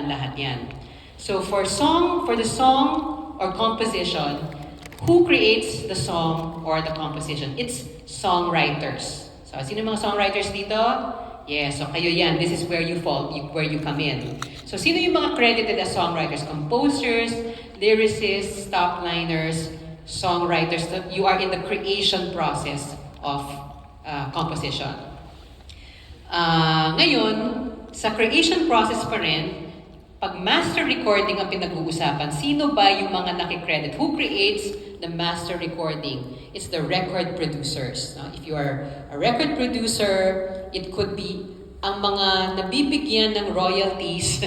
lahat yan. So for the song or composition, who creates the song or the composition? It's songwriters. So sino yung mga songwriters dito? Yes, so kayo yan. This is where you fall, where you come in. So sino yung mga credited as songwriters? Composers, lyricists, top-liners, songwriters. You are in the creation process of composition. Ngayon, sa creation process pa rin, pag master recording ang pinag-uusapan, sino ba yung mga nakikredit? Who creates the master recording? It's the record producers. If you are a record producer, it could be ang mga nabibigyan ng royalties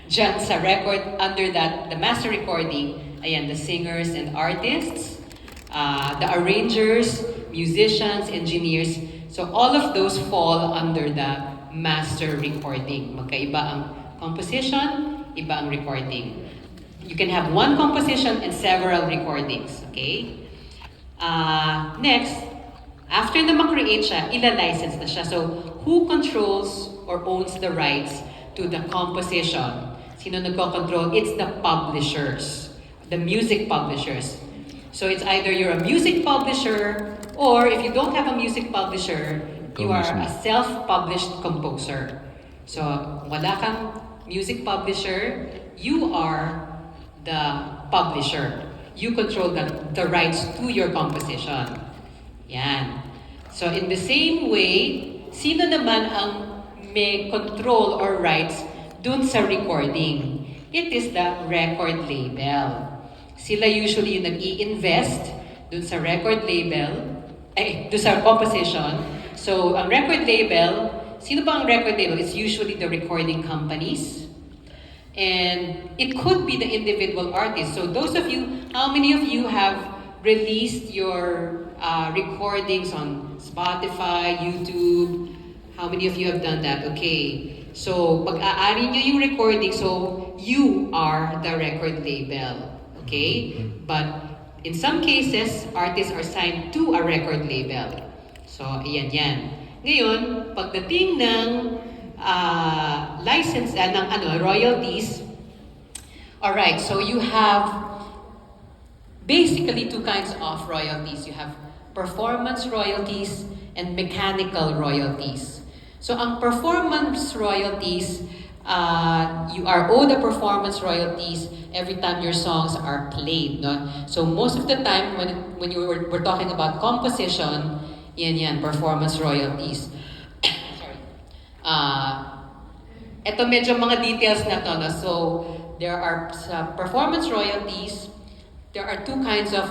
dyan sa record under that, the master recording, ayan, the singers and artists, the arrangers, musicians, engineers. So all of those fall under the master recording. Magkaiba ang composition, iba ang recording. You can have one composition and several recordings, okay? Next, after na ma-create siya, ila-license na siya. So, who controls or owns the rights to the composition? Sino nagko-control? It's the publishers, the music publishers. So, it's either you're a music publisher, or if you don't have a music publisher, you are a self-published composer. So, wala kang music publisher, you are the publisher. You control the rights to your composition. Yan. So in the same way, sino naman ang may control or rights dun sa recording? It is the record label. Sila usually yung nag-i-invest dun sa record label, dun sa composition. So ang record label, sino ba ang record label? It's usually the recording companies. And it could be the individual artists. So those of you, how many of you have released your recordings on Spotify, YouTube? How many of you have done that? Okay. So pag-aari nyo yung recording, so you are the record label. Okay? But in some cases, artists are signed to a record label. So iyan yan. Ngayon, pagdating ng license, ng royalties, alright, so you have basically two kinds of royalties. You have performance royalties and mechanical royalties. So ang performance royalties, you are owed the performance royalties every time your songs are played. No? So most of the time, when we're talking about composition, yan, performance royalties. Sorry. Ito medyo mga details na to. No? So, there are performance royalties. There are two kinds of